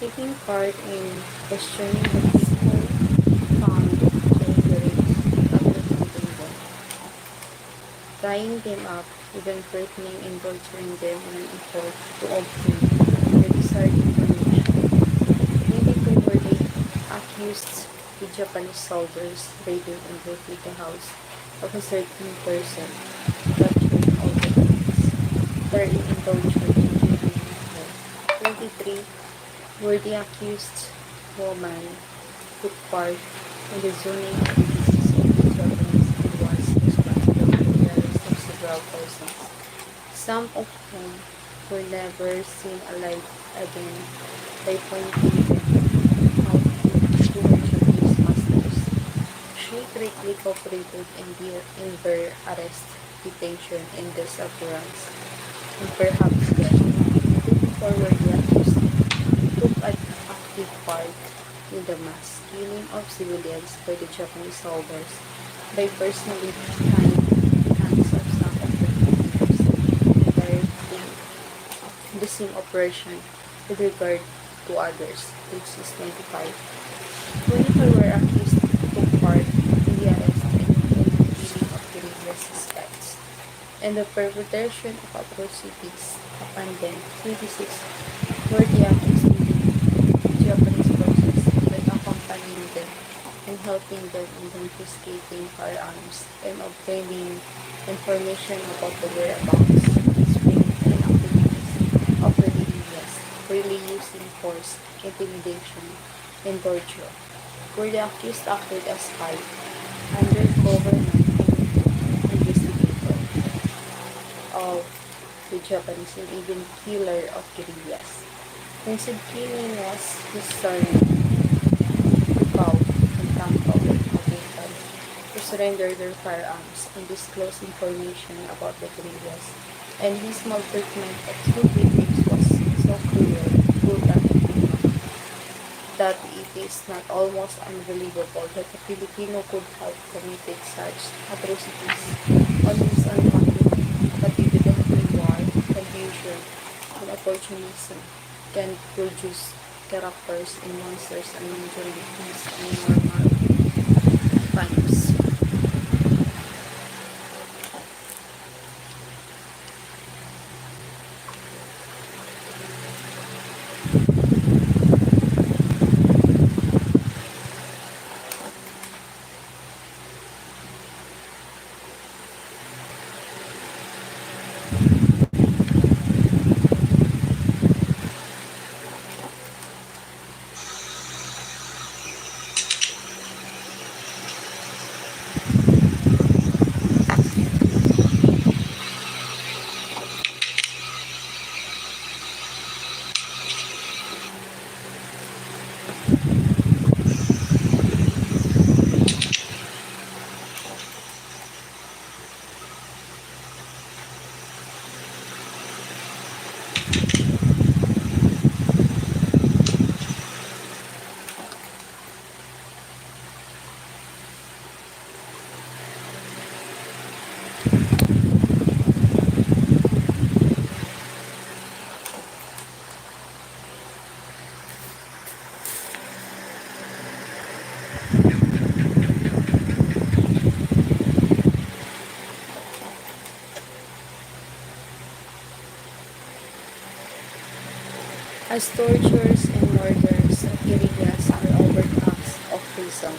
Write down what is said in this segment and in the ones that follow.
taking part in questioning the people found during the race after hunting them, tying them up, even threatening and torturing them in an effort to obtain the desired information. 22 were the accused the Japanese soldiers raided and looted the house of a certain person, capturing all the things, turning and tortured and killing her. 23 were the accused woman took part in the zoning activities of the Japanese and was responsible for the arrest of several persons, some of whom were never seen alive again by pointing them out to her Japanese masters. She greatly cooperated in their arrest, detention, and disappearance, and perhaps death. 24 were the accused took an active part in the mass killing of civilians by the Japanese soldiers by personally tying the hands of some of the prisoners and directing the same operation with regard to others, which is 25. 24 were accused took part in the arrest and killing of guerrilla suspects and the perpetration of atrocities upon them. 26 were the accused in Japanese forces by accompanying them and helping them in confiscating firearms and obtaining information about the whereabouts, strength, and activities of the guerrillas, freely using force, intimidation, and torture, where the accused acted as spy, undercover investigator of the Japanese and even killer of guerrillas. Vincent Killing was discerned to bow and trample on Americans to surrender their firearms and disclose information about the guerrillas, and his maltreatment of two victims was so cruel, brutal, and inhuman that it is not almost unbelievable that a Filipino could have committed such atrocities on his own country, but evidently war, confusion, and opportunism can produce characters and monsters unusually things in normal times. As tortures and murders of guerrillas are overt acts of treason,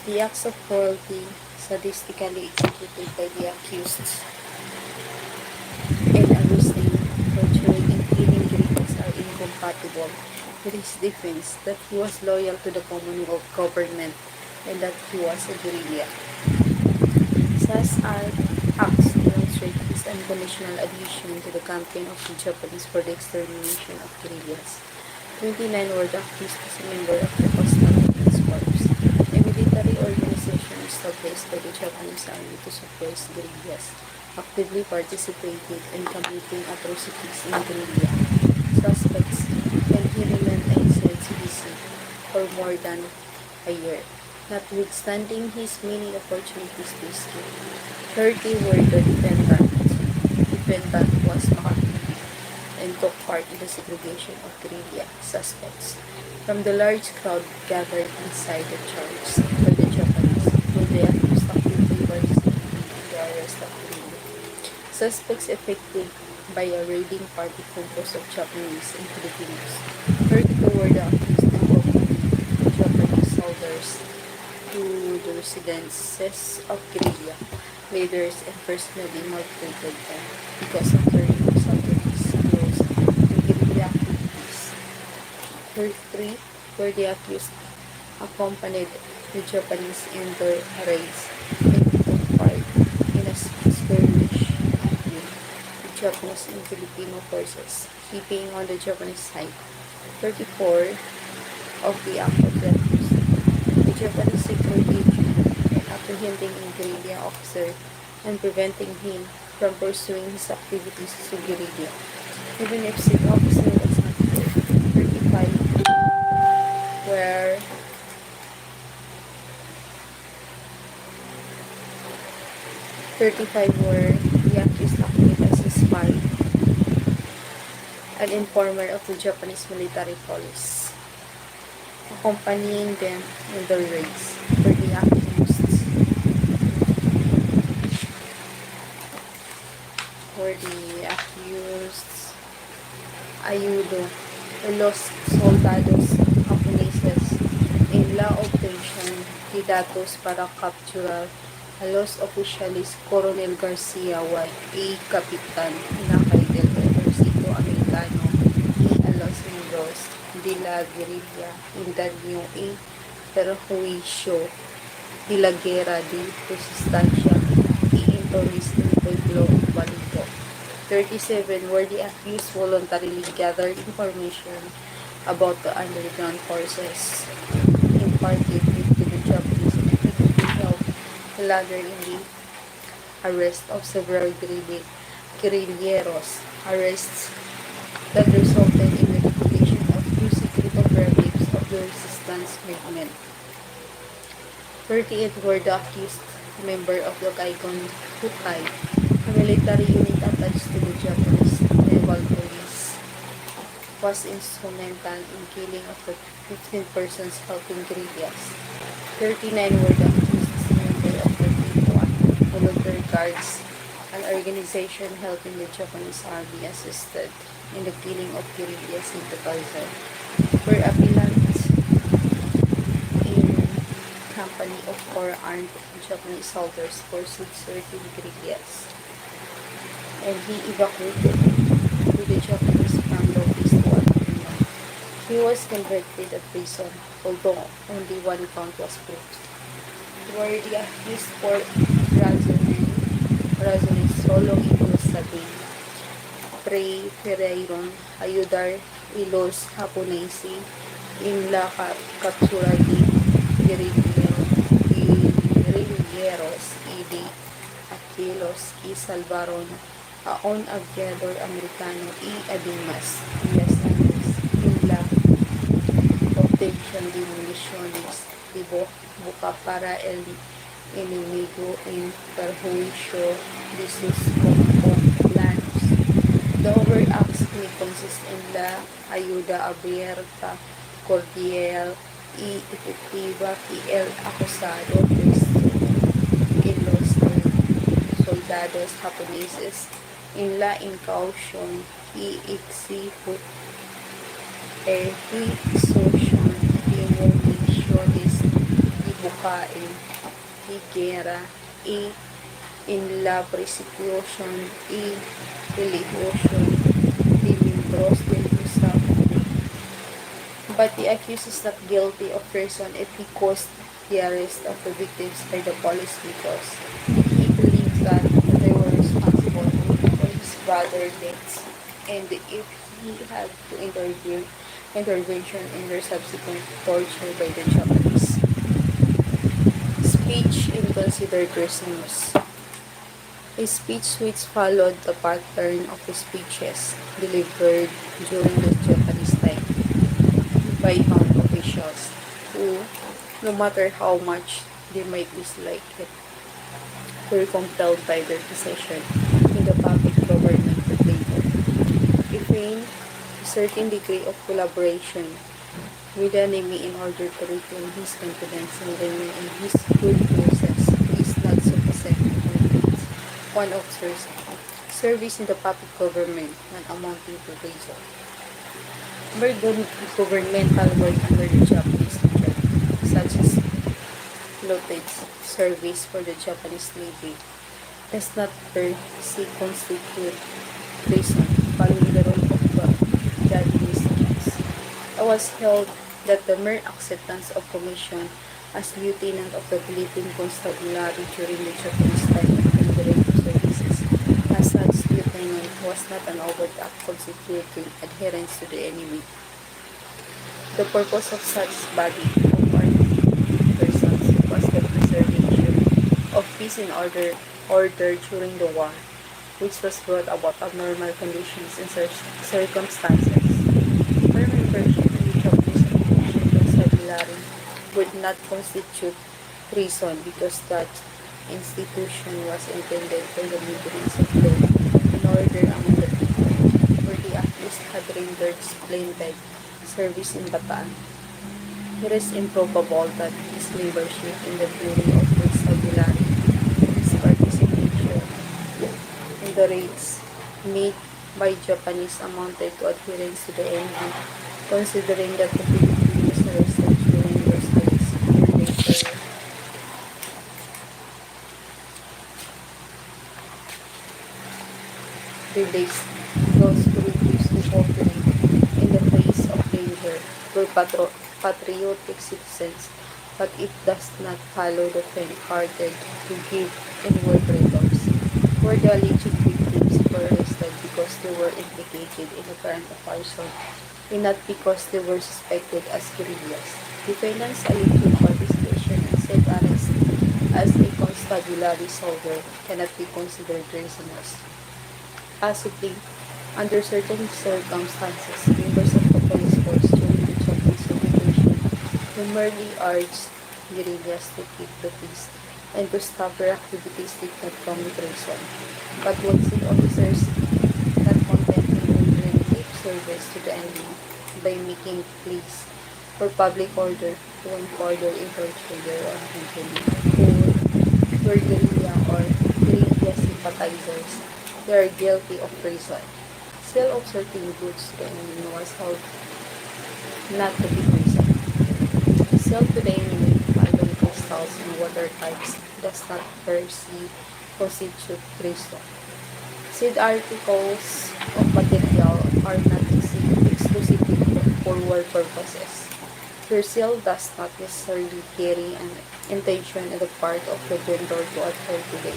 the acts of cruelty sadistically executed by the accused and arresting, torturing, and killing guerrillas are incompatible with his defense that he was loyal to the Commonwealth government and that he was a guerrilla. Such acts demonstrate his unconditional adhesion to the campaign of the Japanese for the extermination of guerrillas. 29 were accused as a member of the Coastal Defense Corps, a military organization established by the Japanese Army to suppress guerrillas, actively participated in committing atrocities in guerrilla suspects, and he remained inside CDC for more than a year, notwithstanding his many opportunities to escape. 30 were the defendant was McCarthy, and took part in the segregation of guerrilla suspects from the large crowd gathered inside the church by the Japanese, where they accused actively participating in the arrest of guerrilla suspects affected by a raiding party composed of Japanese and Filipinos. 32 were the accused and accompanied Japanese soldiers to the residences of guerrilla leaders and personally maltreated them because of their Japanese roles in guerrilla activities. 33 were the accused accompanied the Japanese in their raids and took part in a skirmish between the Japanese and Filipino forces, keeping on the Japanese side. 34 of the active accused, the Japanese security agent, and apprehending a guerrilla officer and preventing him from pursuing his activities as a guerrilla, even if said officer was not there. 35 were 35 were the accused acted as a spy, an informer of the Japanese military police, accompanying them in their raids. For the accused, ayudo a los soldados japoneses en la operación de datos para capturar a los oficiales Coronel Garcia y Capitán Inakay del Ejército Americano y a los miembros de la guerrilla en daño y perjuicio de la guerra de resistencia y interés del pueblo cubano. 37 were the accused voluntarily gathered information about the underground forces imparted to the Japanese and effectively helped the latter in the arrest of several guerrilleros, arrests that resulted in the liquidation of two secret operatives of the resistance movement. 38 were the accused member of the Kaikon Hukai, a military unit attached to the Japanese naval police, was instrumental in killing of the 15 persons helping guerrillas. 39 were the accused member of the P1 Volunteer Guards, an organization helping the Japanese army assisted in the killing of guerrillas in 2000. Were appellants in company of 4 armed Japanese soldiers pursued certain guerrillas, and he evacuated to the Japanese from Lopez to Alabama. He was convicted at prison, although only 1 count was proved. Were the accused for razones solo injustabil, prefirieron ayudar y los japoneses en la captura de guerrilleros y de aquellos que salvaron a un aviador americano y además días antes en la obtención de municiones de boca para el enemigo en perjuicio de sus planos. The overt acts may consist en la ayuda abierta, cordial y efectiva que el acusado prestó en los soldados japoneses en la incaución y ejecución de municiones de bucae de guerra y en la persecución y ejecución de miembros del Estado. But the accused is not guilty of treason if he caused the arrest of the victims by the police because he believes that they were responsible for his brother's deaths, and if he had to intervention in their subsequent torture by the Japanese. Speech and considered prisoners. A speech which followed the pattern of the speeches delivered during the Japanese time by armed officials who, no matter how much they might dislike it, were compelled by their position in the public government to favor. If maintain a certain degree of collaboration with the enemy in order to retain his confidence and remain in his good graces. He is not sufficient to complete one officer's service in the public government, not amounting to treason. Where the governmental work under the Japanese military, such as Lote's service for the Japanese Navy, does not per se constitute treason following the rule of the Japanese laws. It was held that the mere acceptance of commission as lieutenant of the Philippine Constabulary during the Japanese time of rendering of services as such lieutenant was not an overt act constituting adherence to the enemy. The purpose of such body of armed persons was the preservation of peace and order during the war, which was brought about abnormal conditions and circumstances. Firm version in the Japanese occupation constabulary would not constitute treason because that institution was intended for the maintenance of law and order among the people, where they at least had rendered splendid service in Bataan. It is improbable that his membership in the Bureau of Constabulary and his participation in the raids made by Japanese amounted to adherence to the enemy, considering that the Filipinos arrested during those raids were later released. Those who refused to cooperate in the face of danger were patriotic citizens, but it does not follow the faint-hearted to give inward freedoms. Were the alleged victims were arrested because they were implicated in apparent arson and not because they were suspected as guerrillas. Defendants alleged participation in said arrest as a constabulary soldier cannot be considered treasonous. Possibly, under certain circumstances, members of the police force during the Japanese occupation who merely urged guerrillas to keep the peace and to stop their activities did not commit treason. But when said officers not content in rendering deep service to the enemy by making pleas for public order to further encourage their own countrymen who were guerrilla or guerrilla sympathizers, they are guilty of treason. Sale of certain goods to the enemy was held not to be treason. Sale to the enemy following crystals and water pipes does not per se constitute treason. Said articles of material are not exclusively for war purposes. Your sale does not necessarily carry an intention on the part of the vendor to adhere to the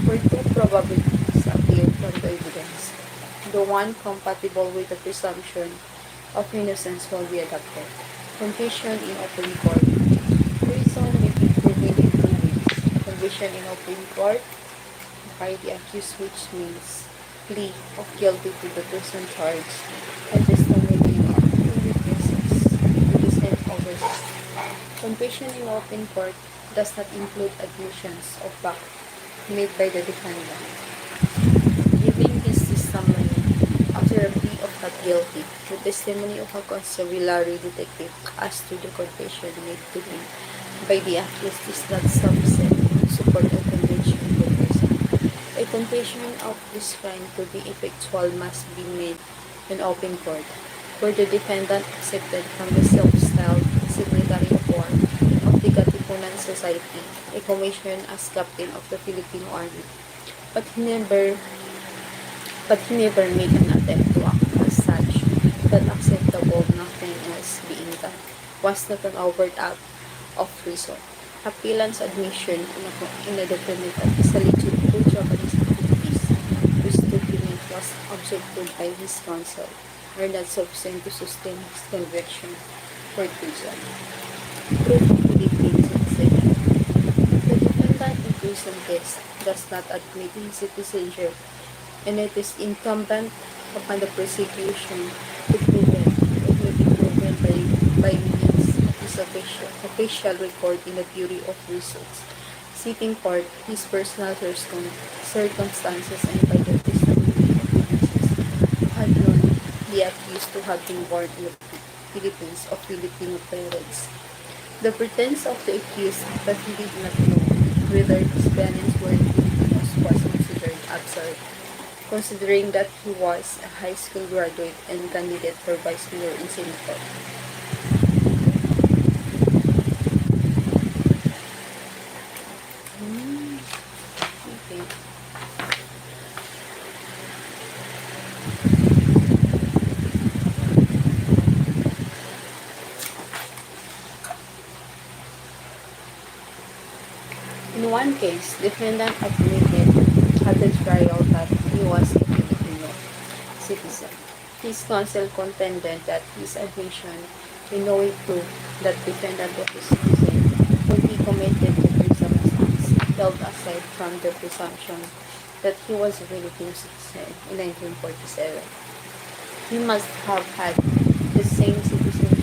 where two probabilities appear from the evidence. The one compatible with the presumption of innocence will be adopted. Confession in open court. Treason may be proven in two ways. Confession in open court by the accused, which means plea of guilty to the treason charge, and testimony of two witnesses to the same offense. Confession in open court does not include admissions of fact made by the defendant. Giving his testimony after a plea of not guilty, the testimony of a constabulary detective as to the confession made to him by the accused is not sufficient to support a conviction of the person. A confession of this crime to be effectual must be made in open court, where the defendant accepted from the self-styled Secretary of War of the Katipunan Society a commission as captain of the Philippine Army, but he never made an attempt to act as such. That acceptable, nothing else being done, was not an overt act of treason. Appellant's admission in a document that is alleged to Japanese activities whose document was objected by his counsel are not sufficient to sustain his conviction for treason. Proof of Philippine citizenship. The defendant in prison case does not admit his citizenship, and it is incumbent upon the prosecution to prove it. It may be proven by means of his official record in the Bureau of Results, setting forth his personal circumstances and by the testimony of witnesses who had the accused to have been born in the Philippines of Filipino parents. The pretense of the accused that he did not know whether his parents were Filipinos was considered absurd, considering that he was a high school graduate and candidate for vice mayor in Singapore. Okay. In one case, defendant admitted at the trial that he was a Filipino citizen. His counsel contended that his admission in no way proved that defendant was a citizen when he committed the treason acts, held aside from the presumption that he was a Filipino citizen in 1947. He must have had the same citizenship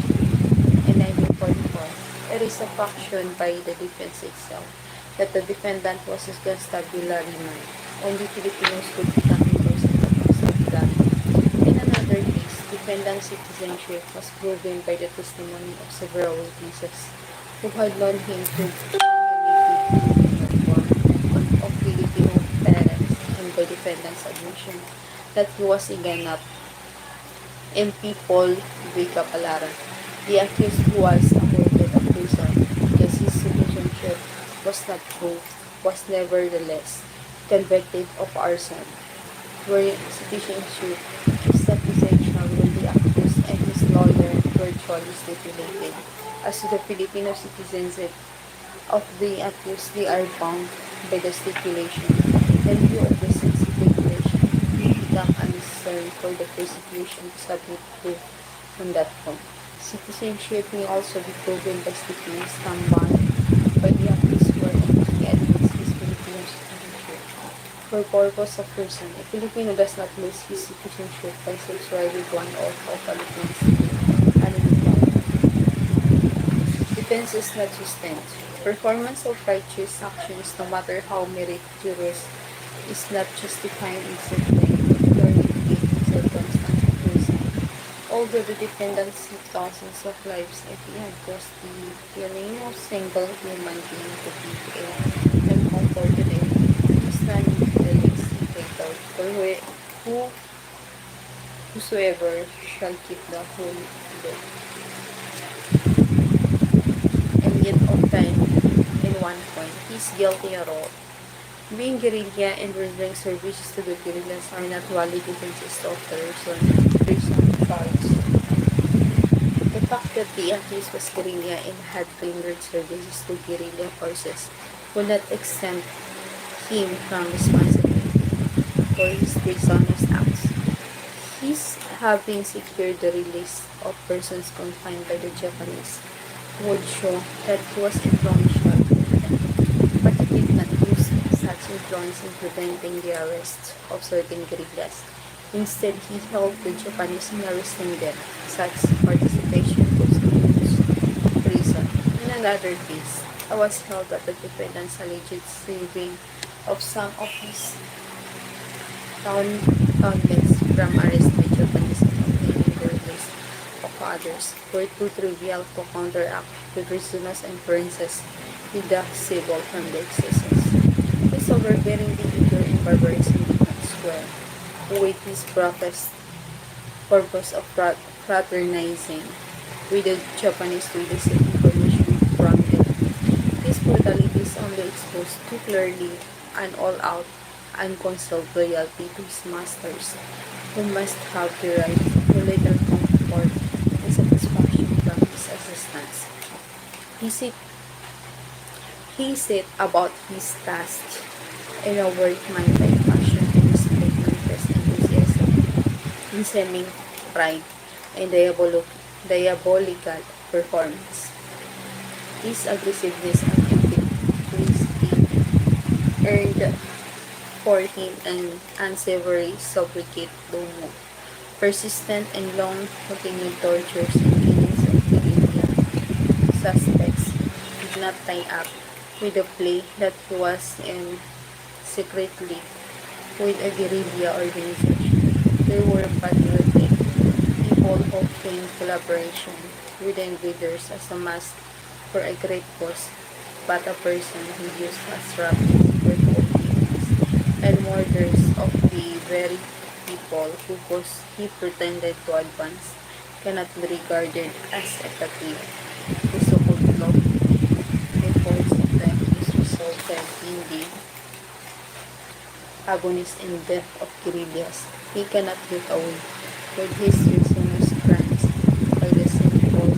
in 1944. It is a faction by the defense itself that the defendant was a constabulary man. Only Filipinos could become members of the constabulary. In another case, defendant's citizenship was proven by the testimony of several witnesses who had known him to be of Filipino parents, and by defendant's admission that he was a ganap MP Paul V. Capalaran. The accused was acquitted of treason because his citizenship was not proved, was nevertheless convicted of arson, where citizenship is not essential when the accused and his lawyer virtually stipulated. As to the Filipino citizenship of the accused, they are bound by the stipulation. In view of the stipulation, it become unnecessary for the prosecution to submit proof on that point. Citizenship may also be proven by statements combined by the accused where he admits his Filipino citizenship. For purpose of person, a Filipino does not lose his citizenship by sexually with one or of Philippines. Defense is not sustained. Performance of righteous actions, no matter how meritorious, is not justifying in certain or mitigating circumstances of person. Although the defendant saved thousands of lives, if he had caused the killing of single human being to be ill and comforted him, he is not released fatal. For whosoever shall keep the whole day. And yet often, in one point, he is guilty at all. Being guerrilla and rendering services to the guerrillas are not valid defenses of the treason charge. The fact that the accused was guerrilla and had rendered services to guerrilla forces would not exempt him from responsibility for his treasonous acts. His having secured the release of persons confined by the Japanese would show that he was influential, but he did not use such influence in preventing the arrest of certain guerrillas. Instead, he helped the Japanese in arresting them. Such participation constitutes treason. In another case, it was held that the defendant's alleged saving of some of his countless from arrest by Japanese and obtaining the release of others were too trivial to counteract the reasonable inferences with the civil from the excesses. His overbearing behavior and barbarism did not square with his purpose of fraternizing with the Japanese to elicit information from them. His brutalities only exposed too clearly an all-out, unconcealed loyalty to his masters, who must have derived no little comfort and satisfaction from his assistance. He set about his task in a workmanlike fashion and displayed manifest enthusiasm in seeming pride and diabolical performance. His aggressiveness and impulsivity earned for him an unsavory sobriquet Domo. Persistent and long-continued tortures and killings of guerrilla suspects did not tie up with the play that he was in secretly with a guerrilla organization. There were patriotic people hoping collaboration with the invaders as a mask for a great cause, but a person who used as rabbits for convenience and murders of the very people he pretended to advance cannot be regarded as effective. The so-called law efforts of the accused resulted in the agonist and death of guerrillas. He cannot get away with his treasonous crimes by the simple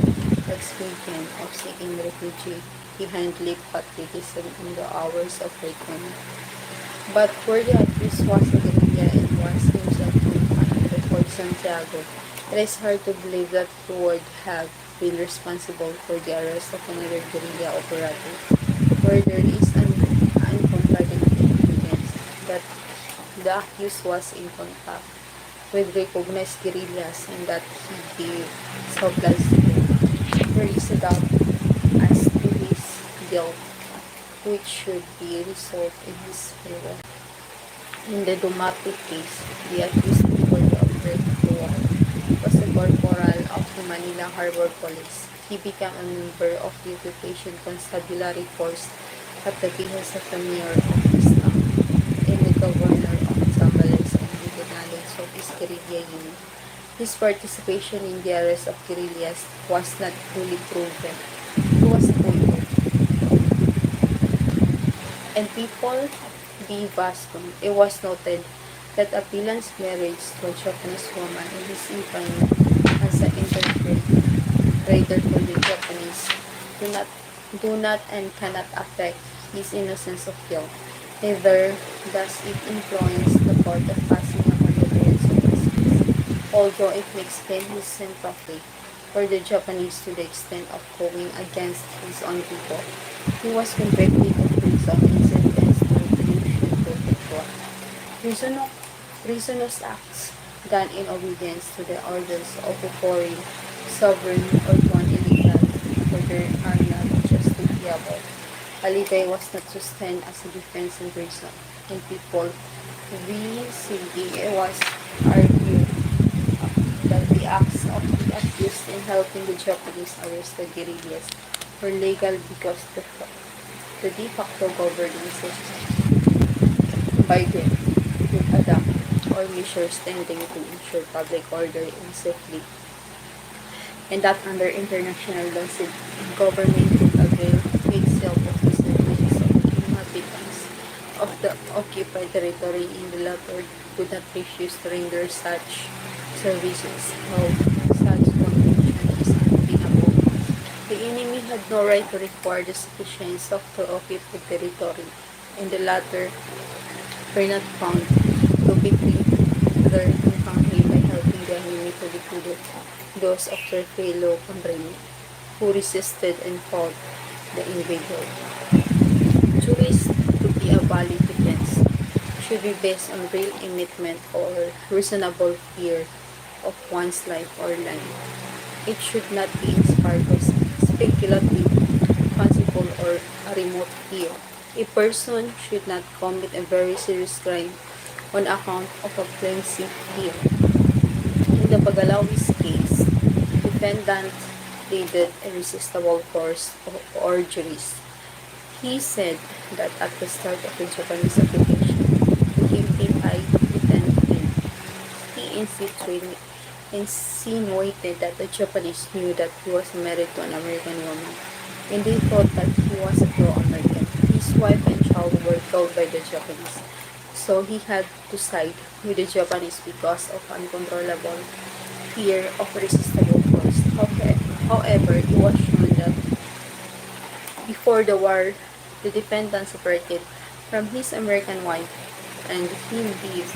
expedient of seeking refuge behind lip patriotism in the hours of reckoning. But where the accused was a guerrilla and was himself confined to Fort Santiago, it is hard to believe that he would have been responsible for the arrest of another guerrilla operator, where there is an uncontradicted evidence that the accused was in contact with recognized guerrillas and that he gave supplies to them. There is a doubt as to his guilt, which should be resolved in his favor. In the Dumapi case, the accused before the outbreak of the war was a corporal of the Manila Harbor Police. He became a member of the occupation constabulary force at the behest of the mayor of his town and the governor of Zambales and the knowledge of his guerrilla unit. His participation in the arrest of guerrillas was not fully proven. He was acquitted. And people B. Bascom, it was noted that Apilan's marriage to a Japanese woman and his employment as an interpreter for the Japanese do not and cannot affect his innocence of guilt. Neither does it influence the court of passing upon the merits of his case, although it may explain his sympathy for the Japanese to the extent of going against his own people. He was convicted of treason and sentenced to reclusion perpetual. Treasonous acts done in obedience to the orders of a foreign sovereign or to an illegal order are not justifiable. Alibay was not sustained as a defense in treason. In people, VCD was argued that the acts of the accused in helping the Japanese arrest the guerrillas were legal because the de facto governing system by them would adopt or measures tending to ensure public order and safety, and that under international law the government would avail itself of the services of the inhabitants of the occupied territory in the latter would not refuse to render such services. How such convention is untenable. The enemy had no right to require the sufficiency of the occupied territory, and the latter were not found to be either infantry by helping the enemy to liquidate those of their fellow countrymen who resisted and fought the invader. Choice to be a valid defense should be based on real commitment or reasonable fear of one's life or line. It should not be inspired by speculative, fanciful, or a remote fear. A person should not commit a very serious crime on account of a flimsy fear. In the Pagalawis case, defendant pleaded irresistible force or juries. He said that at the start of the Japanese occupation, the him detained him. He insinuated that the Japanese knew that he was married to an American woman, and they thought that he was a pro-American. His wife and child were killed by the Japanese, so he had to side with the Japanese because of uncontrollable fear of irresistible force. However, it was shown that before the war, the defendant separated from his American wife and he lived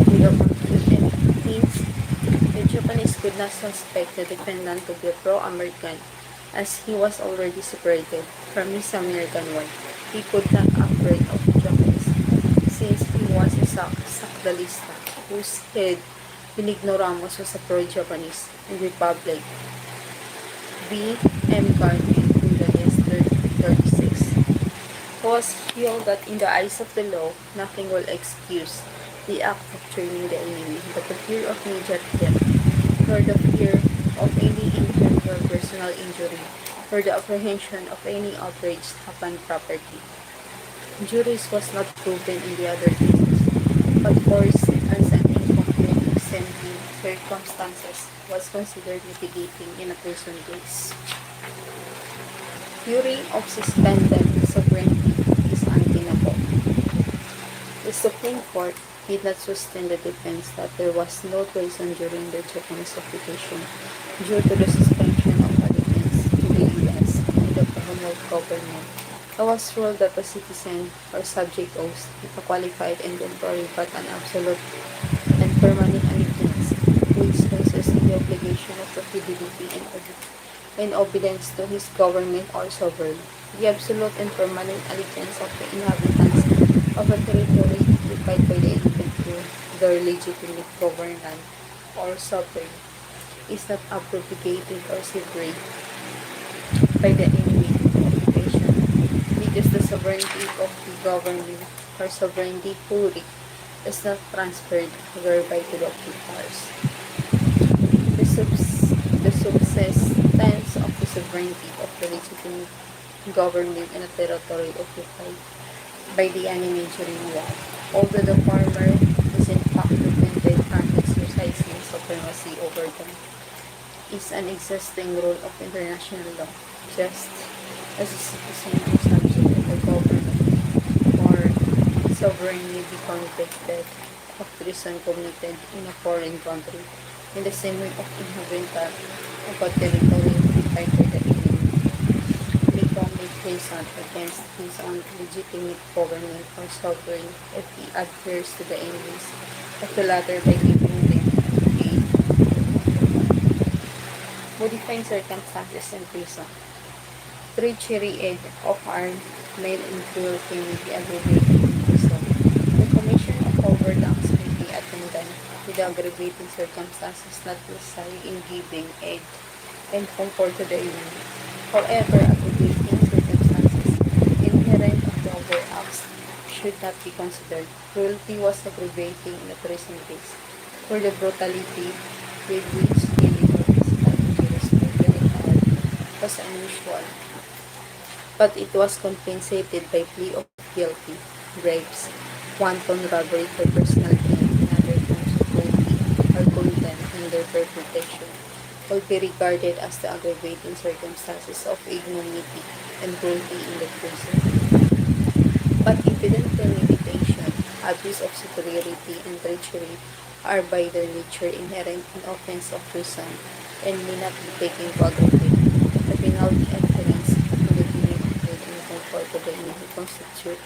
with a confused means the Japanese could not suspect the defendant to be pro-American as he was already separated from his American wife. He could not afraid of the Japanese since he was a Sakdalista whose head Benigno Ramos was a pro-Japanese in Republic. B. M. Garfield in the S-36 was held that in the eyes of the law, nothing will excuse the act of training the enemy, but the fear of immediate death, nor the fear of any injury or personal injury, or the apprehension of any outrage upon property. Juries was not proven in the other cases, but force as an incomplete extenuating circumstances was considered mitigating in a prison case. Theory of suspended sovereignty is untenable. The Supreme Court did not sustain the defense that there was no treason during the Japanese occupation due to the suspension of allegiance to the U.S. and the Commonwealth government. It was ruled that the citizen or subject owes a qualified inventory but an absolute and permanent allegiance, which consists in the obligation of the fidelity and obedience to his government or sovereign. The absolute and permanent allegiance of the inhabitants of a territory occupied by the alien to their legitimate government or sovereign is not abrogated or severed by the enemy occupation, because the sovereignty of the government or sovereignty wholly is not transferred thereby to the occupiers. The subsistence of the sovereignty of the legitimate government in a territory occupied by the enemy during war, although the former is in fact prevented from exercising supremacy over them, is an existing rule of international law, just as a citizen or subject of the government or sovereignly be convicted of treason committed in a foreign country, in the same way of inhabitant of a territory occupied by the enemy may commit treason against his own legitimate government or sovereign if he adheres to the enemies of the latter by giving them aid. Modifying circumstances in prison. Treachery aid of armed men and cruelty may be aggravated in prison. The commission of overacts may be attendant with the aggravating circumstances not necessary in giving aid and comfort to the enemy. However, aggravating circumstances inherent of the overacts should not be considered. Cruelty was aggravating in a prison case, where the brutality with which illegal physical injuries were delivered was unusual, but it was compensated by plea of guilty, rapes, wanton robbery for personal gain, and other forms of cruelty or contempt in their perpetration will be regarded as the aggravating circumstances of ignominy and cruelty in the prison. But evident premeditation, abuse of superiority, and treachery are by their nature inherent in offense of treason and may not be taken to aggravate the penalty adherence to the meaning of good and comfort of the enemy constitute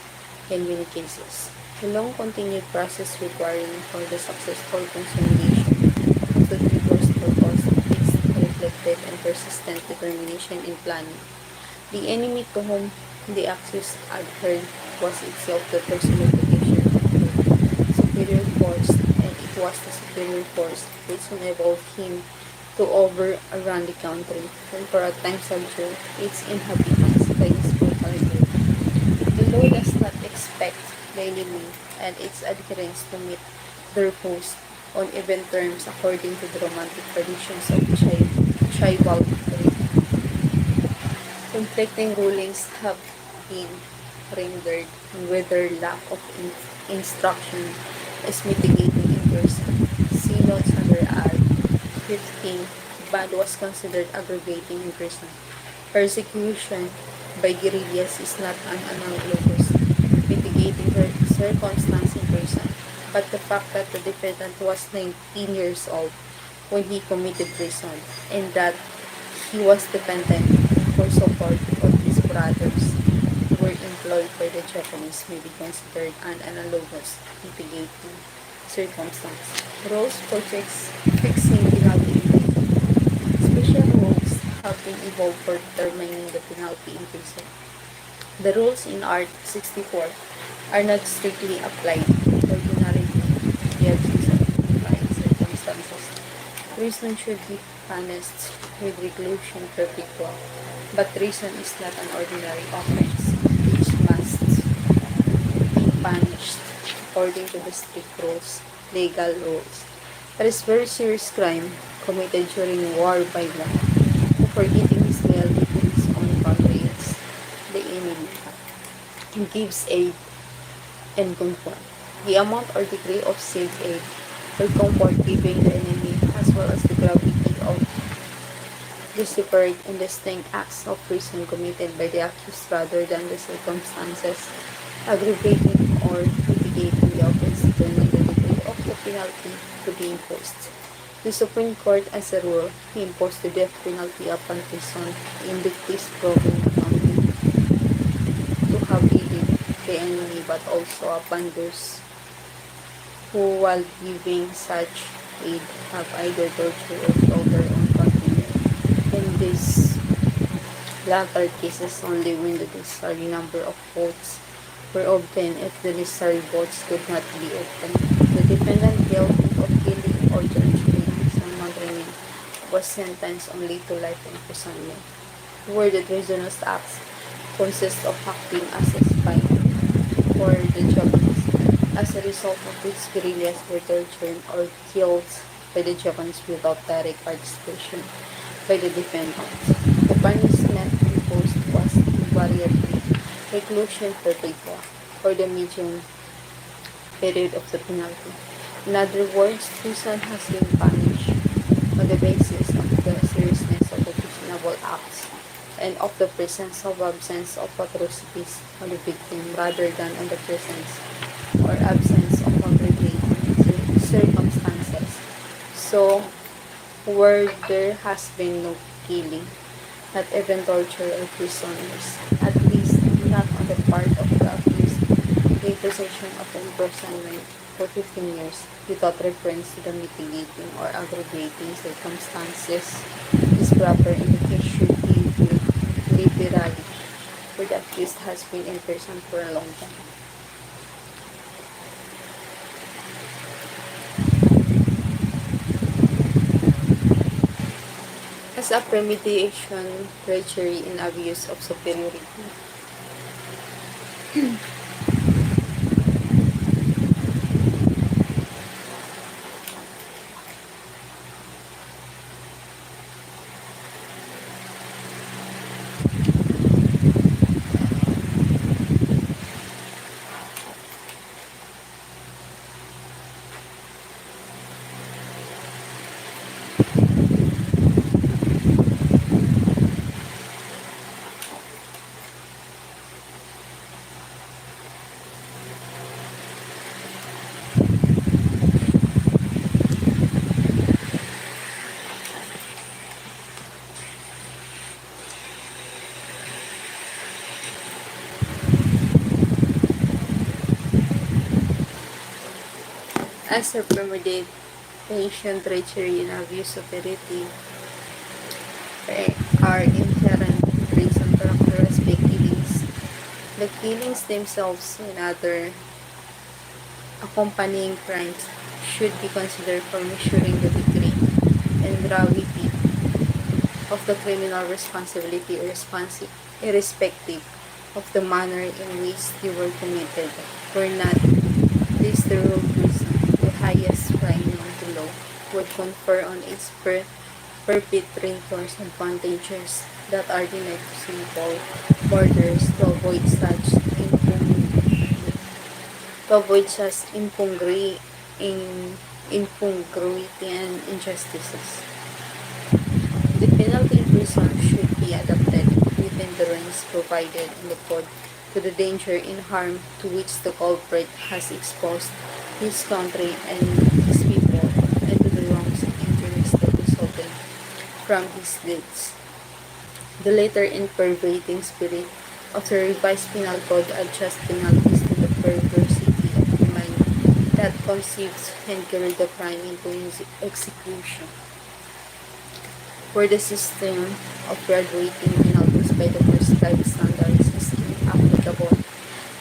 in many cases. The long-continued process requiring for the successful consolidation of the rigorous purpose is reflected and persistent determination in planning. The enemy to whom the accused adhered was itself the personification of the superior force, and it was the superior force which enabled him to overrun the country and for a time subdue its inhabitants by his brutal rule. The law does not expect the enemy and its adherents to meet their post on even terms according to the romantic traditions of chivalry. Conflicting rulings have been rendered on whether lack of instruction is mitigating in person. See notes under Art. 15. Bad was considered aggravating in prison. Persecution by guerrillas is not an analogous mitigating circumstance in prison, but the fact that the defendant was 19 years old when he committed treason, and that he was dependent for support of his brothers who were employed by the Japanese may be considered an analogous mitigating circumstance. Rules for fixing penalty in prison. Special rules have been evolved for determining the penalty in prison. The rules in Art 64 are not strictly applied. Ordinarily, the absence of modifying circumstances. Treason should be punished with reclusion perpetual, but treason is not an ordinary offense, which must be punished according to the strict rules, legal rules. It is very serious crime committed during war by law, who forgetting his loyalty to his own comrades, the enemy, and gives aid and comfort. The amount or degree of said aid or comfort given the enemy, as well as the gravity of the separate and distinct acts of treason committed by the accused rather than the circumstances aggravating or mitigating the offense determine the degree of the penalty to be imposed. The Supreme Court, as a rule, imposed the death penalty upon treason indictis proven not only to have aided the enemy but also upon those who, while giving such aid, have either tortured or killed their own countrymen. In these latter cases, only when the necessary number of votes were obtained if the necessary votes could not be obtained. The defendant guilty of killing or torturing some countrymen was sentenced only to life imprisonment, where the treasonous acts consist of acting as a spy for the Japanese. As a result of which guerrillas were tortured or killed by the Japanese without direct participation by the defendants. The punishment imposed was invariably reclusion perpetua, or the medium period of the penalty. In other words, treason has been punished on the basis of the seriousness of the treasonable acts and of the presence or absence of atrocities on the victim rather than on the presence or absence of aggravating circumstances. So, where there has been no killing, not even torture or prisoners, at least not on the part of the accused, the imposition of imprisonment for 15 years without reference to the mitigating or aggravating circumstances is proper in the case should be liberally, where the accused has been in prison for a long time. As a premeditation, treachery, and abuse of superiority. As a premeditation, treachery, and abuse of authority are inherent traits and characteristic killings. The killings themselves and other accompanying crimes should be considered for measuring the degree and gravity of the criminal responsibility irrespective of the manner in which they were committed. Were not this the rule treason, the highest crime known to law, would confer on its perpetrators advantages that are denied to simple murderers to avoid such incongruity and injustices. The penalty in prison should be adapted within the range provided in the code to the danger and harm to which the culprit has exposed his country and his people, and to the wrongs and injuries that resulted from his deeds. The latter and pervading spirit of the revised penal code adjusts penalties to the perversity of the mind that conceives and carried the crime into execution, where the system of graduating penalties by the prescribed standards is inapplicable,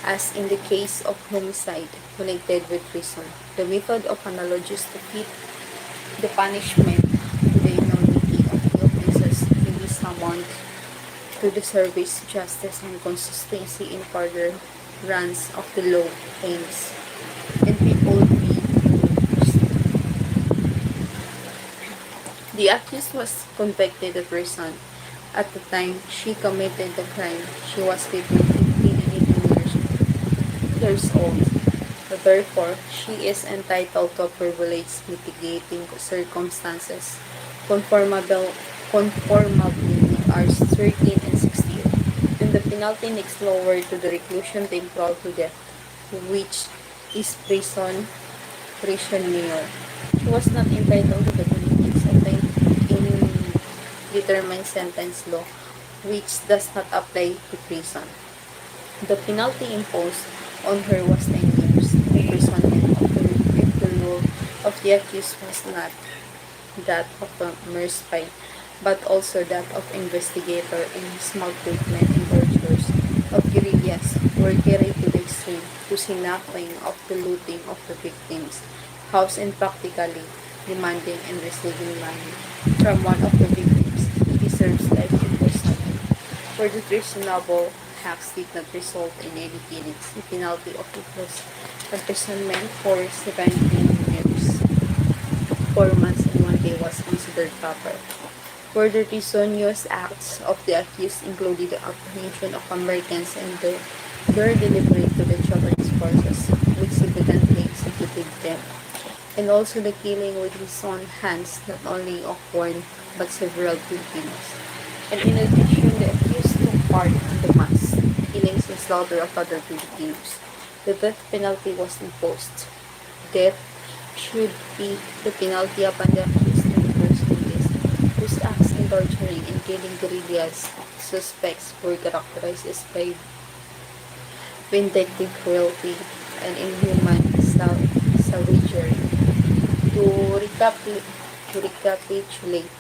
as in the case of homicide connected with treason. The method of analogous to fit the punishment to the enormity of the offenses in this amount to the service, justice, and consistency in further runs of the law aims, and people be The accused was convicted of treason. At the time she committed the crime, she was between 15 and 18 years old. Therefore, she is entitled to privileged mitigating circumstances conformably with Rs. 13 and 16. And the penalty next lowered to the reclusion temporal to death, which is prison mayor. She was not entitled to the benefits obtained in determined sentence law, which does not apply to prison. The penalty imposed on her was 10 years imprisonment if the rule of the accused was not that of a mere spy, but also that of investigator in small treatment and tortures of guerrillas were carried to the extreme to sinacking of the looting of the victims' house and practically demanding and receiving money from one of the victims. He deserves life imprisonment. For the treasonable acts did not result in any killings, the penalty of it was imprisonment for 17 years. 4 months and 1 day was considered proper. Further treasonous acts of the accused included the apprehension of Americans and their delivery to the Japanese forces, which evidently executed them, and also the killing with his own hands not only of one but several Filipinos. And in addition, the accused took part in the mass killings and slaughter of other Filipinos. The death penalty was imposed. Death should be the penalty upon the accused in the first case, whose acts in torturing and killing guerrillas suspects were characterized as by vindictive cruelty and inhuman savagery. To recapitulate,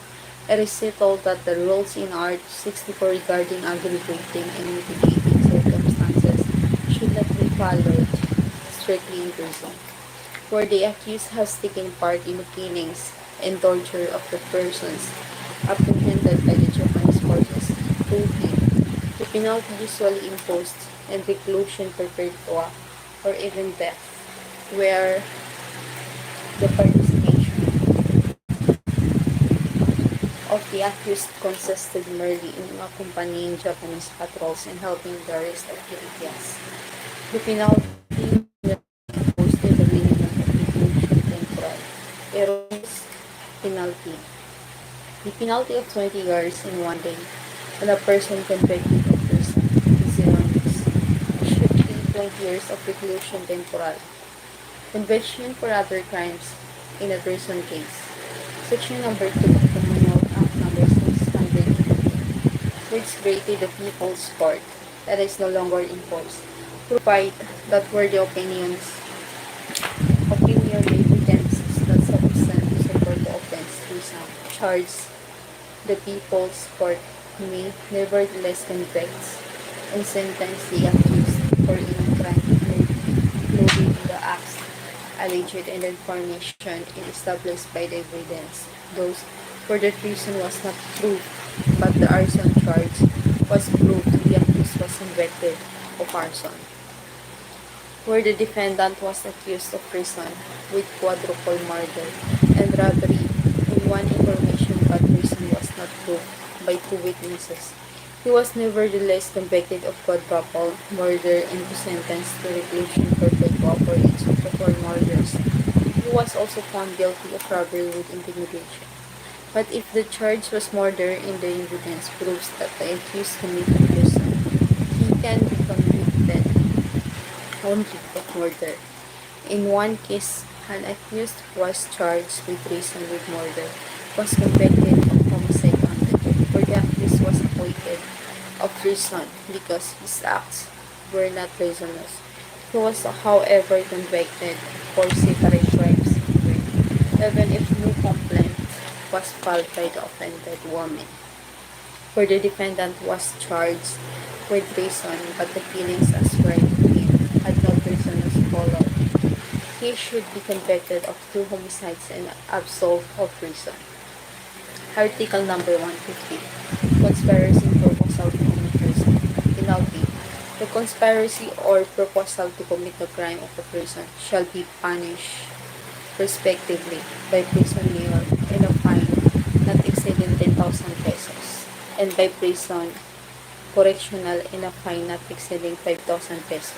it is settled that the rules in Art 64 regarding aggravating and mitigating circumstances should not be followed strictly in prison, where the accused has taken part in the killings and torture of the persons apprehended by the Japanese forces to him. The penalty usually imposed in reclusion perpetua or even death, where the participation of the accused consisted merely in accompanying Japanese patrols and helping the arrest of guerrillas. The penalty imposed in the minimum of reclusion temporal. Erroneous penalty. The penalty of 20 years in 1 day on a person convicted of treason is erroneous. It should be 20 years of reclusion temporal. Conviction for other crimes in a treason case. Section number 2 of the Commonwealth Act number 650, which created the People's Court that is no longer in force, provide that where the opinion evidence is not sufficient to support the offense treason charged, the People's Court may nevertheless convict and sentence the accused for any crime including the acts alleged and information established by the evidence. Those for the treason was not proved, but the arson charge was proved, the accused was convicted of arson. Where the defendant was accused of treason with quadruple murder and robbery in one information but treason was not proved by 2 witnesses. He was nevertheless convicted of quadruple murder and sentenced to reclusion perpetua for each of the 4 murders. He was also found guilty of robbery with intimidation. But if the charge was murder and the evidence proves that the accused committed treason, he can be convicted only of murder. In one case, an accused was charged with treason with murder, was convicted of homicide only, for the accused was acquitted of treason because his acts were not treasonous. He was, however, convicted for separate crimes, even if no complaint was filed by the offended woman. For the defendant was charged with treason, but the killings ascribed to him had no treasonous color. He should be convicted of 2 homicides and absolved of treason. Article number 150. Conspiracy and proposal to commit treason. Penalty. The conspiracy or proposal to commit the crime of a treason shall be punished respectively by prison mayor and a fine 5,000 pesos. And by prison, correctional in a fine not exceeding 5,000 pesos.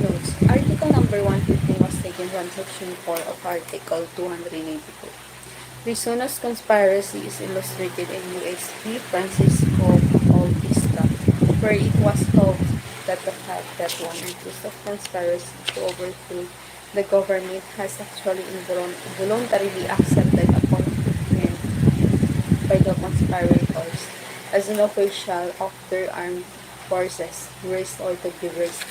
Notes. Article number 115 was taken from Section 4 of Article 282. Rison's conspiracy is illustrated in U.S. v. Francisco Bautista, where it was held that the fact that one accused of conspiracy to overthrow the government has actually voluntarily accepted a punishment by the conspirators as an official of their armed forces, risked or to be risked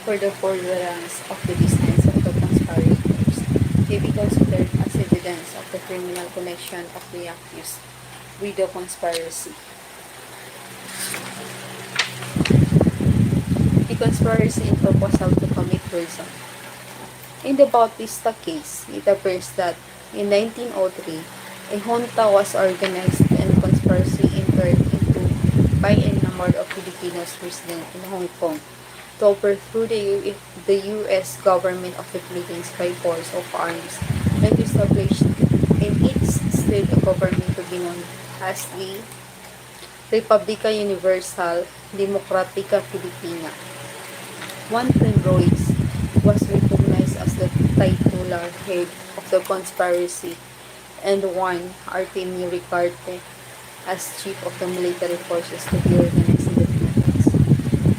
for the furtherance of the designs of the conspirators, may be considered as evidence of the criminal connection of the accused with the conspiracy. The conspiracy and proposal to commit treason. In the Bautista case, it appears that in 1903, a junta was organized and conspiracy entered into by a number of Filipinos resident in Hong Kong to overthrow the U.S. government of the Philippines by force of arms and to establish in each state a government to be known as the Republica Universal Democratica Filipina. One Penrose was recognized as the titular head of the conspiracy and one Artemio Ricarte as chief of the military forces to be organized in the Philippines.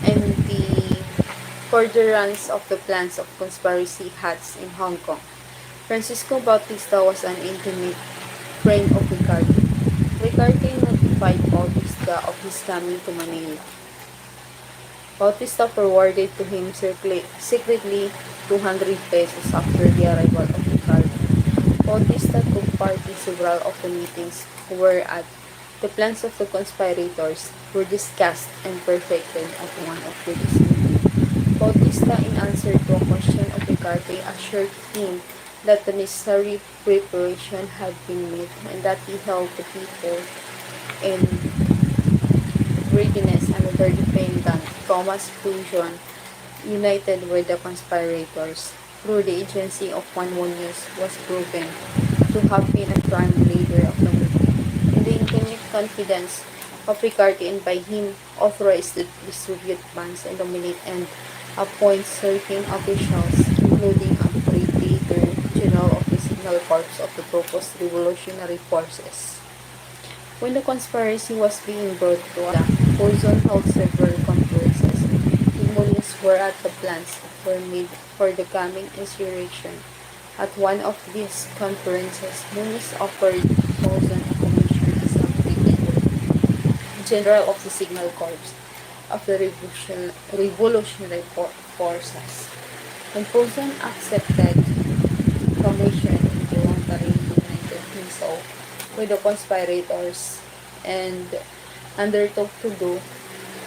And the furtherance of the plans of conspiracy hats in Hong Kong. Francisco Bautista was an intimate friend of Ricarte. Ricarte notified Bautista of his coming to Manila. Bautista forwarded to him secretly 200 pesos after the arrival of Ricarte. Bautista took part in several of the meetings whereat the plans of the conspirators were discussed and perfected at one of these meetings. Bautista, in answer to a question of Ricarte, assured him that the necessary preparation had been made and that he held the people in readiness and the defendant, Thomas Fusion, united with the conspirators through the agency of Juan Muñoz, was proven to have been a prime leader of the movement. In the intimate confidence of Ricarte and by him authorized to distribute funds and nominate and appoint certain officials, including a Brigadier General of the Signal Corps of the proposed revolutionary forces. When the conspiracy was being brought to a Quezon held several conferences. Testimonies were at the plans were made for the coming insurrection. At one of these conferences, Muniz offered Quezon a commission as a Brigadier General of the Signal Corps of the Revolutionary Forces. When Quezon accepted commission, he voluntarily united himself with the conspirators and undertook to do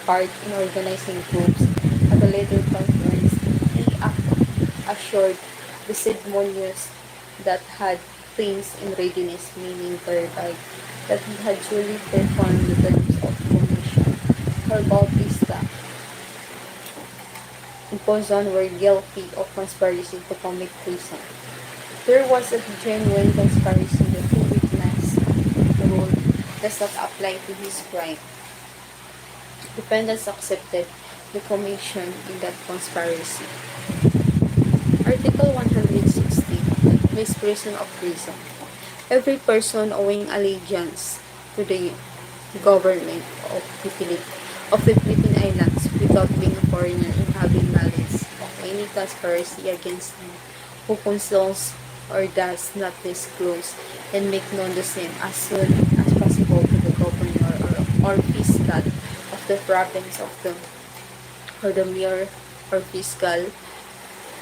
part in organizing groups. At a later conference, he assured the Muñoz that had things in readiness, meaning thereby that he had duly performed the terms of commission. For Bautista, Quezon were guilty of conspiracy to commit treason. There was a genuine conspiracy that he witnessed the rule does not apply to his crime. Defendants accepted the commission in that conspiracy. Article 160. Misprision of treason. Every person owing allegiance to the government of the Philippine Islands without being a foreigner and having knowledge of any conspiracy against him who conceals or does not disclose and make known the same as soon as possible to the governor or fiscal of the province of the or the mayor or fiscal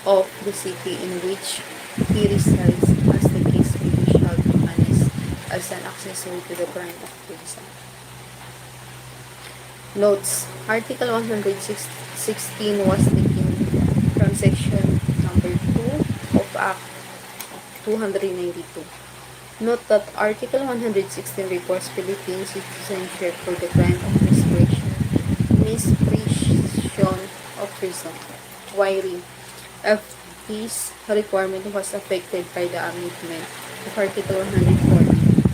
of the city in which he resides, as the case may be, shall be punished as an accessory to the crime of treason. Notes. Article 116 was taken from section number 2 of Act 292. Note that Article 116 requires Philippine citizenship for the crime of misprision of treason. Wiring. If this requirement was affected by the amendment of Article 140,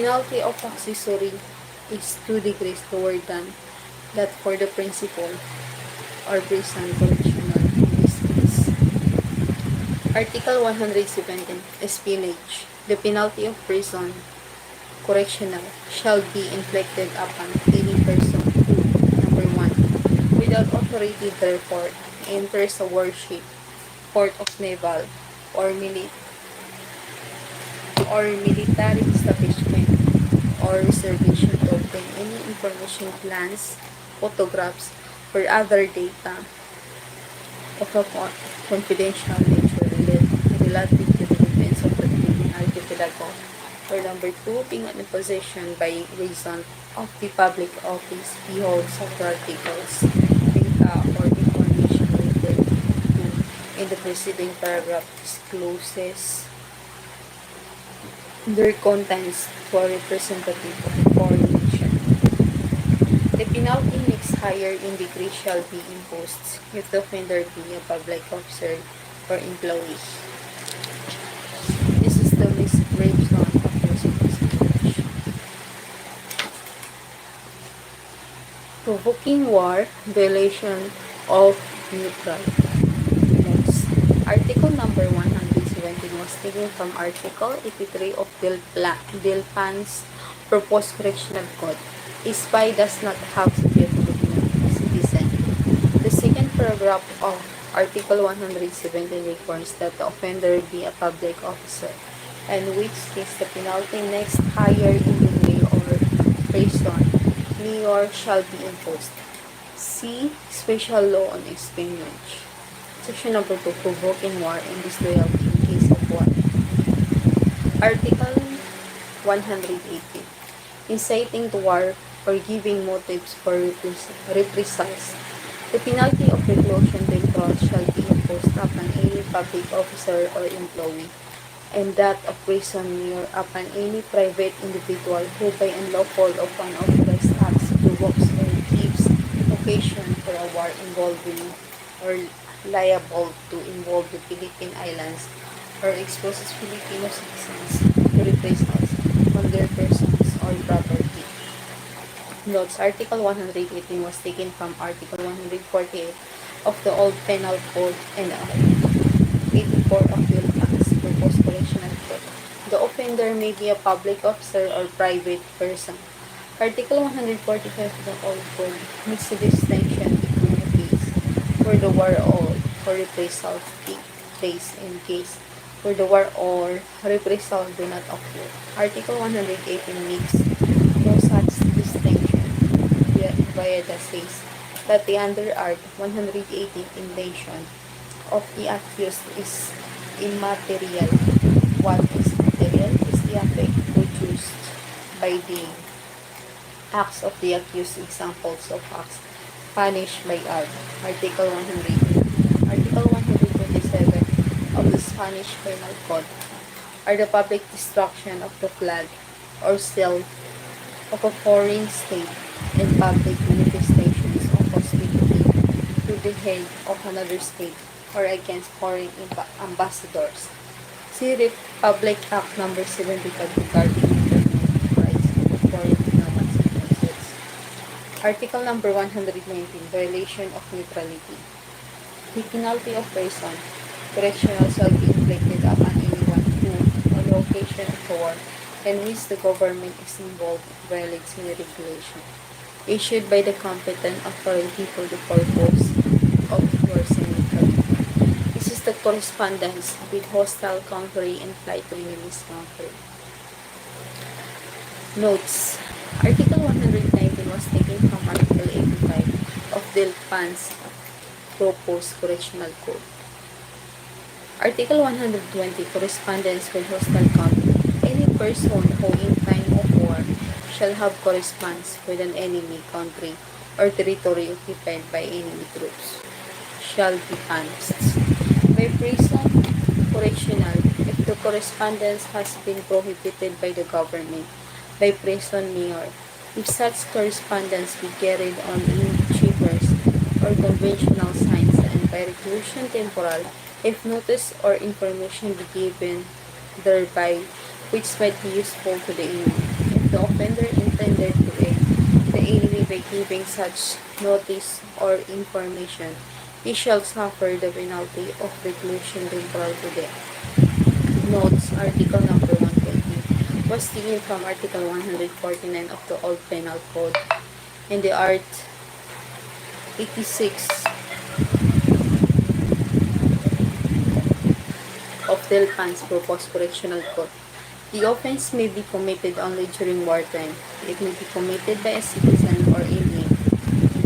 penalty of accessory is 2 degrees lower than that for the principal or prison correctional in this case. Article 117, espionage. The penalty of prison correctional shall be inflicted upon any person who, number 1, without authority therefore, enters a warship, port of naval, or military establishment or reservation to obtain any information, plans, photographs, or other data of a confidential nature relative to the defense of the Philippine Archipelago. Or number 2, being in possession by reason of the public office he holds such articles, data, or information related to in the preceding paragraph discloses their contents to a representative of the foreign nation. The penalty next higher in degree shall be imposed if the offender be a public officer or employee. This is the least grave one of the speech. Provoking war, violation of neutral. Next, article number 117 was taken from article 83 of Dilpan's proposed correctional code. A spy does not have to be a Filipino citizen. The second paragraph of Article 117 requires that the offender be a public officer, and which case the penalty next higher in degree or prison near shall be imposed. See Special Law on Espionage. Section number 2, provoking war and disloyalty in case of war. Article 118, inciting to war or giving motives for reprisals. The penalty of reclusion temporal shall be imposed upon any public officer or employee, and that of prison near upon any private individual who by unlawful or unauthorized acts provokes or gives occasion for a war involving or liable to involve the Philippine Islands or exposes Filipino citizens to reprisals on their persons or property. Notes, Article 118 was taken from Article 148 of the Old Penal Code and 84 of the proposed correctional code. The offender may be a public officer or private person. Article 145 of the Old Code makes the distinction between a case where the war or reprisal take place in case where the war or reprisal do not occur. Article 118 makes no such distinction via the says that the under Art 118 intention of the accused is immaterial. What is material is the effect produced by the acts of the accused. Examples of acts punished by art. Article 118. Article 127 of the Spanish Penal Code are the public destruction of the flag or seal of a foreign state and public manifestations of hostility to the head of another state or against foreign ambassadors. See Republic Act No. 75 regarding international rights of foreign diplomats and consuls. Article No. 119, violation of neutrality. The penalty of treason, correctional shall be inflicted upon anyone who, on the occasion of the war in which the government is involved, violates any regulation issued by the competent authority for the purpose of enforcing neutrality. This is the correspondence with hostile country and flight to enemy's country. Notes. Article 119 was taken from Article 85 of Dilpan's proposed correctional code. Article 120, correspondence with hostile country. Any person who in time of war shall have correspondence with an enemy country or territory occupied by enemy troops shall be punished by prison correctional if the correspondence has been prohibited by the government, by prison mayor if such correspondence be carried on in chambers or conventional signs, and by reclusion temporal if notice or information be given thereby which might be useful to the enemy. if the offender intended to aid the enemy by giving such notice or information, he shall suffer the penalty of reclusion temporal to death. Notes, Article number 120 was taken from Article 149 of the Old Penal Code and the Art 86 of Delphan's Proposed Correctional Code. The offense may be committed only during wartime. It may be committed by a citizen or alien.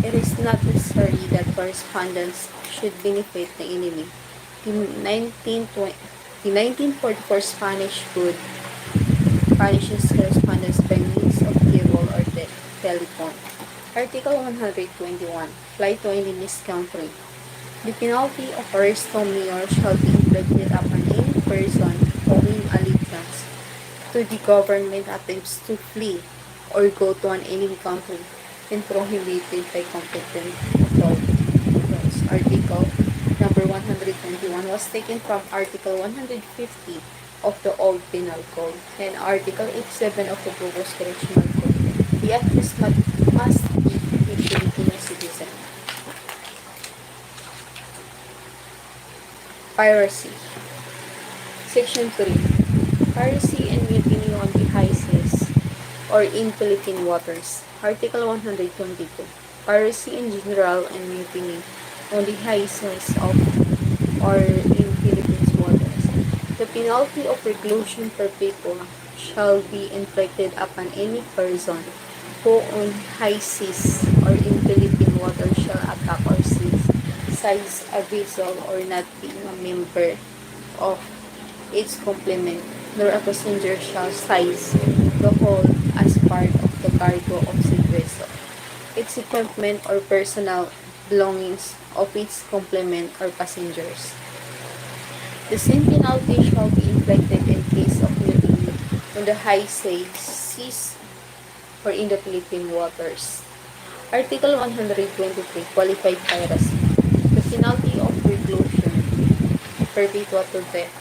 It is not necessary that correspondence should benefit the enemy. The 1944 Spanish Code punishes correspondence by means of cable or telephone. Article 121. Flight to enemy's country. The penalty of arrest misdemeanor shall be inflicted upon any person owing allegiance to the government attempts to flee or go to an enemy country and prohibited by competent authorities. Article number 121 was taken from Article 150 of the Old Penal Code and Article 87 of the Proposed Correctional Code. The accused must be a Filipino citizen. Piracy. Section 3. Piracy and mutiny on the high seas or in Philippine waters. Article 122. Piracy in general and mutiny on the high seas of or in Philippine waters. The penalty of reclusion perpetua shall be inflicted upon any person who on high seas or in Philippine waters shall attack or seize a vessel or not being a member of its complement, nor a passenger shall seize the whole as part of the cargo of said vessel, its equipment or personal belongings of its complement or passengers. The same penalty shall be inflicted in case of mutiny on the high seas or in the Philippine waters. Article 123. Qualified piracy. The penalty of reclusion perpetua to death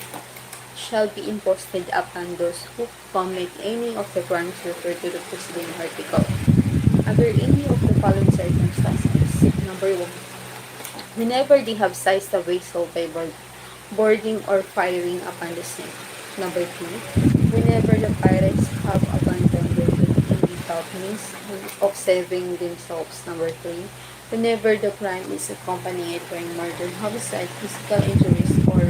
shall be imposed upon those who commit any of the crimes referred to the preceding article. Under any of the following circumstances: number 1. Whenever they have seized a vessel by boarding or firing upon the sea. Number 2. Whenever the pirates have abandoned their fleet without means of saving themselves. Number 3. Whenever the crime is accompanied by murder, homicide, physical injuries, or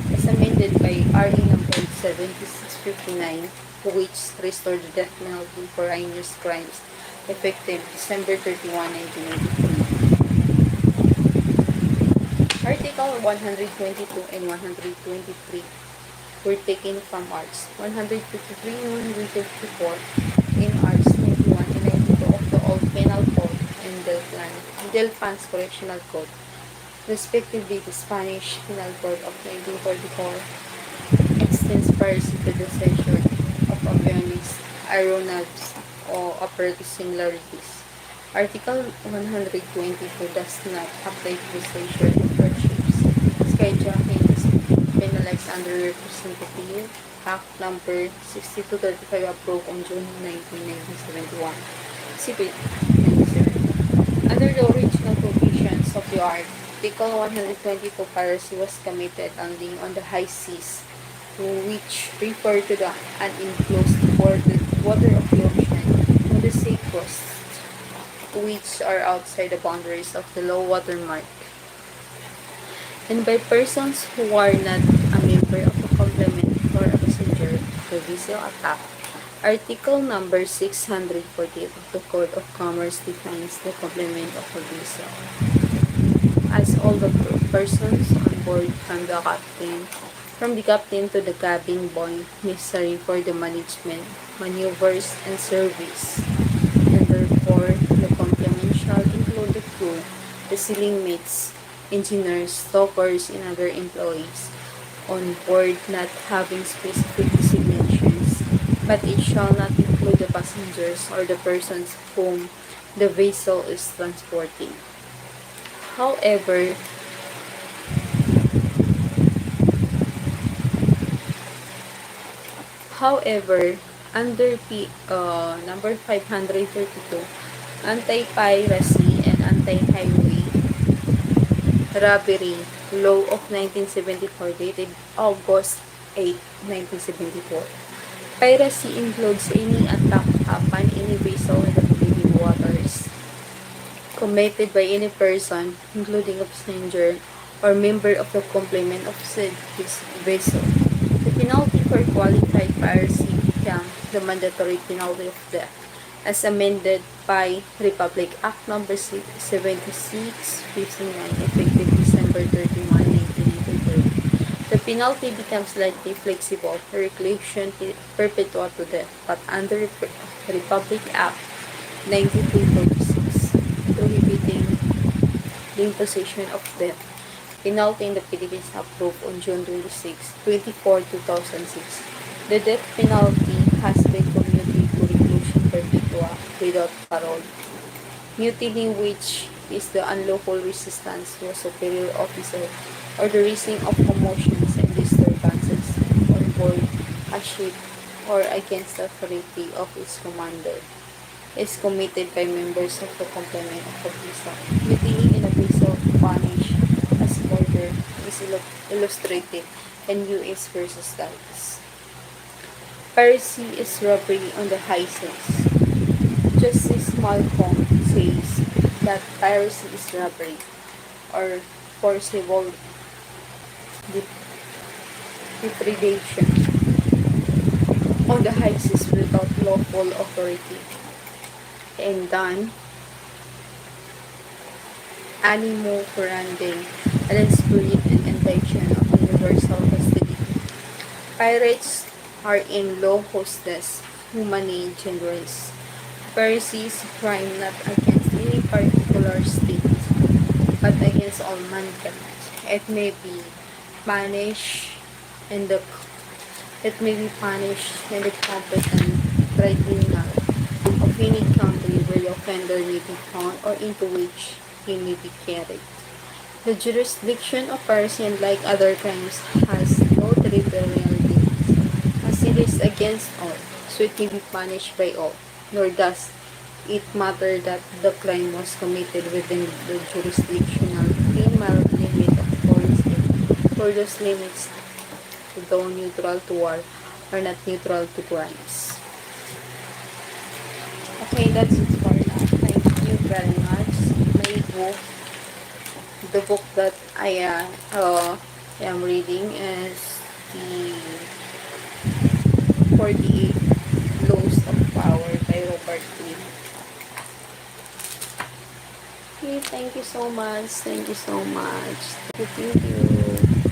as amended by RE number 7659, which restored the death penalty for heinous crimes effective December 31, 1993. Article 122 and 123 were taken from Arts 153 and 154 in Arts 91 and 92 of the Old Penal Code and Delphan's Correctional Code, respectively. The Spanish Penal Code of 1944 extends piracy to the seizure of avionics, aeronaves, or operative similarities. Article 122 does not apply to the seizure of warships. Skyjacking is penalized under Representative Act number 6235 approved on June 19, 1971. CP 97. Under the original provisions of the Article 122, piracy was committed only on the high seas, which refer to the unenclosed water of the ocean, on the sea coasts, which are outside the boundaries of the low water mark, and by persons who are not a member of a complement or a passenger of the vessel attack. Article number 648 of the Code of Commerce defines the complement of a vessel as all the persons on board from the captain to the cabin boy necessary for the management, maneuvers, and service, and therefore the complement shall include the crew, the sailing mates, engineers, stokers, and other employees on board not having specific designations, but it shall not include the passengers or the persons whom the vessel is transporting. However, Under number 532, Anti-Piracy and Anti-Highway Robbery Law of 1974, dated August 8, 1974. Piracy includes any attack upon any vessel in the Philippine waters committed by any person, including a passenger or member of the complement of said vessel. The penalty for qualified piracy becomes the mandatory penalty of death, as amended by Republic Act No. 7659, effective December 31, 1983. The penalty becomes slightly flexible, reclusion perpetua to death, but under Republic Act 9346, prohibiting the imposition of death penalty in the Philippines, approved on June 24, 2006. The death penalty has been commuted to reclusion perpetua without parole. Mutiny, which is the unlawful resistance to a superior officer or the raising of commotions and disturbances on board a ship or against the authority of its commander, is committed by members of the complement of the vessel. Mutiny in a vessel punished as murder is illustrated in U.S. versus Dallas. Piracy is robbery on the high seas. Justice Malcolm says that piracy is robbery or forcible depredation on the high seas without lawful authority, and done animo furandi, and spirit and intention of universal hostility. Pirates are in law hostes humani generis. Piracy is a crime not against any particular state, but against all mankind. It may be punished in the competent tribunal of any country where the offender may be found or into which he may be carried. The jurisdiction of piracy, unlike other crimes, has no territoriality, as it is against all, so it may be punished by all, nor does it matter that the crime was committed within the jurisdictional criminal limit of foreign state, for those limits, though neutral to war, are not neutral to crimes. Okay, that's it for now. Thank you very much. My book, the book that I am reading is the 48 Laws of Power by Robert Greene. Okay, thank you so much. Thank you so much. Thank you.